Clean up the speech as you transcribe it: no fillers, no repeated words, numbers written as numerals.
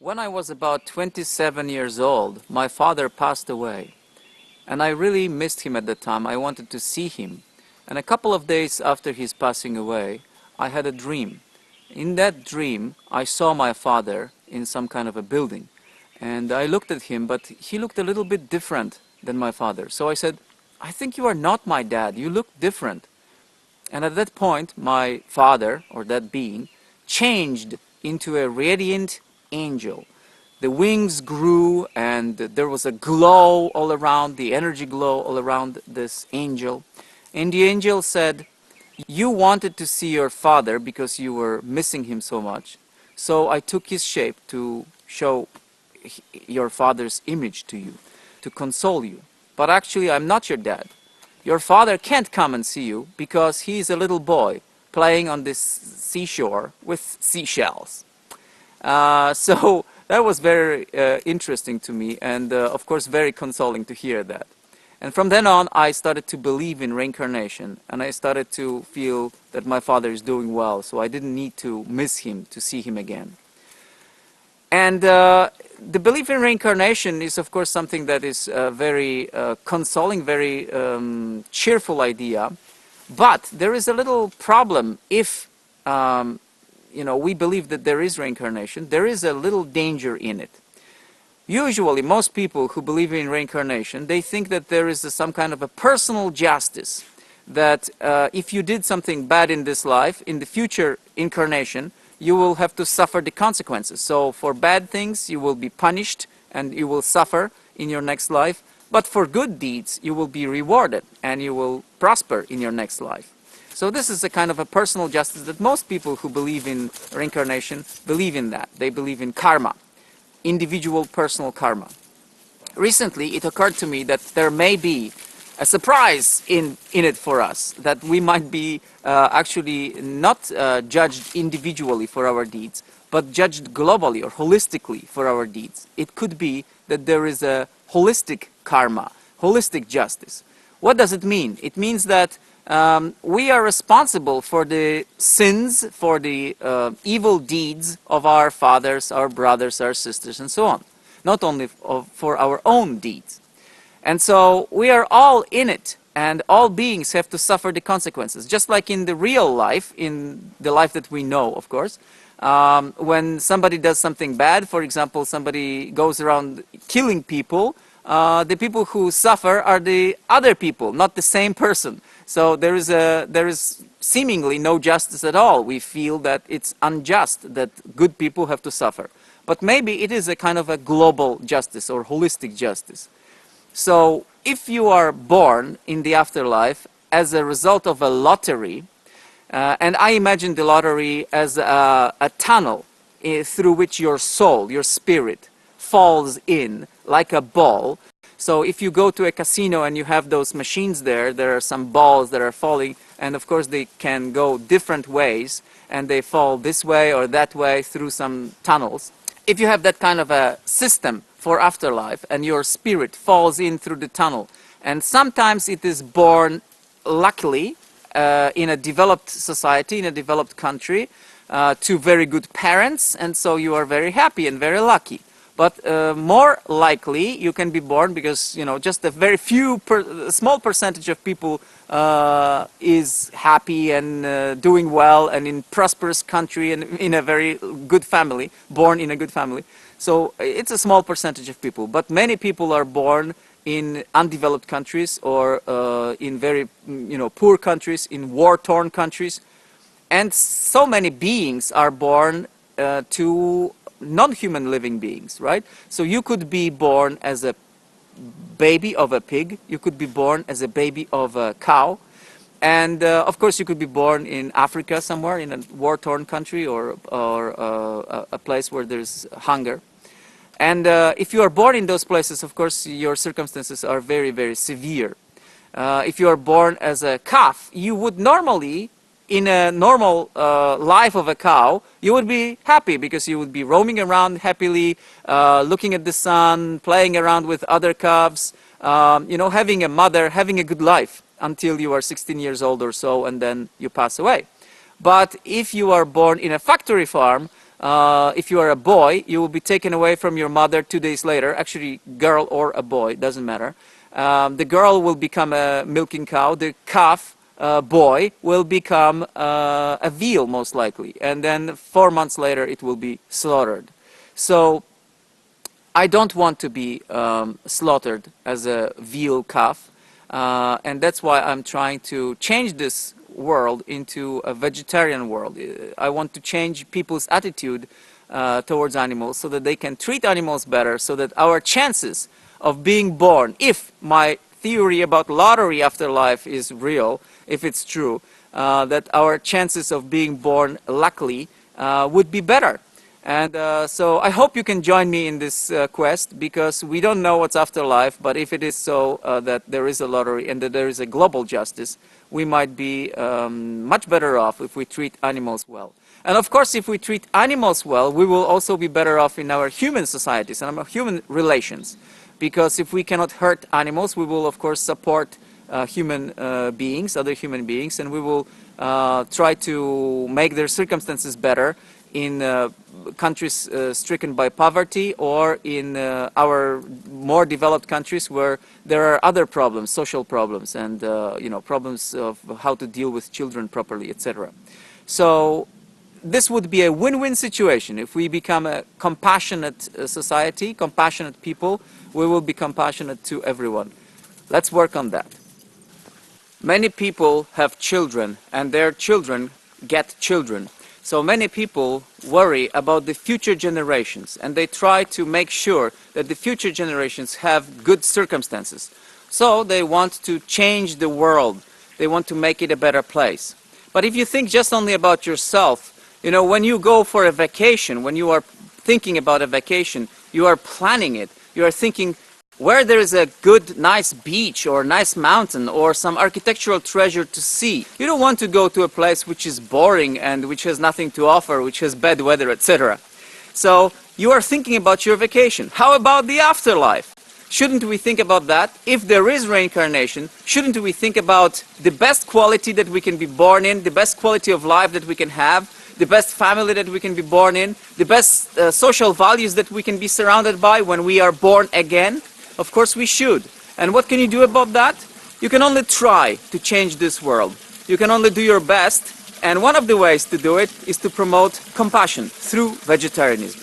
When I was about 27 years old, my father passed away. And I really missed him at the time. I wanted to see him. And a couple of days after his passing away, I had a dream. In that dream, I saw my father in some kind of a building. And I looked at him, but he looked a little bit different than my father. So I said, "I think you are not my dad. You look different." And at that point, my father, or that being, changed into a radiant angel. The wings grew and there was a glow all around, the energy glow all around this angel. And the angel said, "You wanted to see your father because you were missing him so much. So I took his shape to show your father's image to you, to console you. But actually, I'm not your dad. Your father can't come and see you because he's a little boy playing on this seashore with seashells." So that was very interesting to me, and of course very consoling to hear that. And from then on, I started to believe in reincarnation, and I started to feel that my father is doing well, so I didn't need to miss him to see him again. And the belief in reincarnation is, of course, something that is very consoling, very cheerful idea. But there is a little problem if we believe that there is reincarnation. There is a little danger in it. Usually, most people who believe in reincarnation, they think that there is some kind of a personal justice. That if you did something bad in this life, in the future incarnation, you will have to suffer the consequences. So for bad things, you will be punished and you will suffer in your next life. But for good deeds, you will be rewarded and you will prosper in your next life. So this is a kind of a personal justice that most people who believe in reincarnation believe in that. They believe in karma, individual personal karma. Recently, it occurred to me that there may be a surprise in it for us, that we might be actually not judged individually for our deeds, but judged globally or holistically for our deeds. It could be that there is a holistic karma, holistic justice. What does it mean? It means that we are responsible for the sins, for the evil deeds of our fathers, our brothers, our sisters, and so on. Not only for our own deeds. And so we are all in it, and all beings have to suffer the consequences. Just like in the real life, in the life that we know, of course, when somebody does something bad, for example, somebody goes around killing people, the people who suffer are the other people, not the same person. So there is seemingly no justice at all. We feel that it's unjust that good people have to suffer. But maybe it is a kind of a global justice or holistic justice. So if you are born in the afterlife as a result of a lottery, and I imagine the lottery as a tunnel through which your soul, your spirit, falls in like a ball. So if you go to a casino and you have those machines there, there are some balls that are falling, and of course they can go different ways, and they fall this way or that way through some tunnels. If you have that kind of a system for afterlife and your spirit falls in through the tunnel, and sometimes it is born luckily in a developed society, in a developed country, to very good parents, and so you are very happy and very lucky. But more likely you can be born because just a very small percentage of people is happy and doing well and in prosperous country and in a very good family, born in a good family. So it's a small percentage of people, but many people are born in undeveloped countries or in very poor countries, in war-torn countries, and so many beings are born to non-human living beings, right? So you could be born as a baby of a pig, you could be born as a baby of a cow, and of course you could be born in Africa somewhere, in a war-torn country or a place where there's hunger. And if you are born in those places, of course your circumstances are very, very severe. If you are born as a calf, you would normally, in a normal life of a cow, you would be happy because you would be roaming around happily, looking at the sun, playing around with other calves, having a mother, having a good life until you are 16 years old or so, and then you pass away. But if you are born in a factory farm, If you are a boy, you will be taken away from your mother 2 days later. Actually, girl or a boy, doesn't matter. The girl will become a milking cow. The calf boy will become a veal, most likely. And then 4 months later, it will be slaughtered. So I don't want to be slaughtered as a veal calf, and that's why I'm trying to change this world into a vegetarian world. I want to change people's attitude towards animals so that they can treat animals better, so that our chances of being born, if my theory about lottery afterlife is real, if it's true, that our chances of being born luckily would be better. And so I hope you can join me in this quest, because we don't know what's afterlife, but if it is so that there is a lottery and that there is a global justice, we might be much better off if we treat animals well. And of course, if we treat animals well, we will also be better off in our human societies and our human relations. Because if we cannot hurt animals, we will of course support human beings, other human beings, and we will try to make their circumstances better in countries stricken by poverty, or in our more developed countries where there are other problems, social problems, and problems of how to deal with children properly, etc. So this would be a win-win situation. If we become a compassionate society, compassionate people, we will be compassionate to everyone. Let's work on that. Many people have children, and their children get children. So many people worry about the future generations, and they try to make sure that the future generations have good circumstances. So they want to change the world. They want to make it a better place. But if you think just only about yourself, when you go for a vacation, when you are thinking about a vacation, you are planning it. You are thinking where there is a good, nice beach or nice mountain or some architectural treasure to see. You don't want to go to a place which is boring and which has nothing to offer, which has bad weather, etc. So you are thinking about your vacation. How about the afterlife? Shouldn't we think about that? If there is reincarnation, shouldn't we think about the best quality that we can be born in, the best quality of life that we can have, the best family that we can be born in, the best social values that we can be surrounded by when we are born again? Of course we should. And what can you do about that? You can only try to change this world. You can only do your best, and one of the ways to do it is to promote compassion through vegetarianism.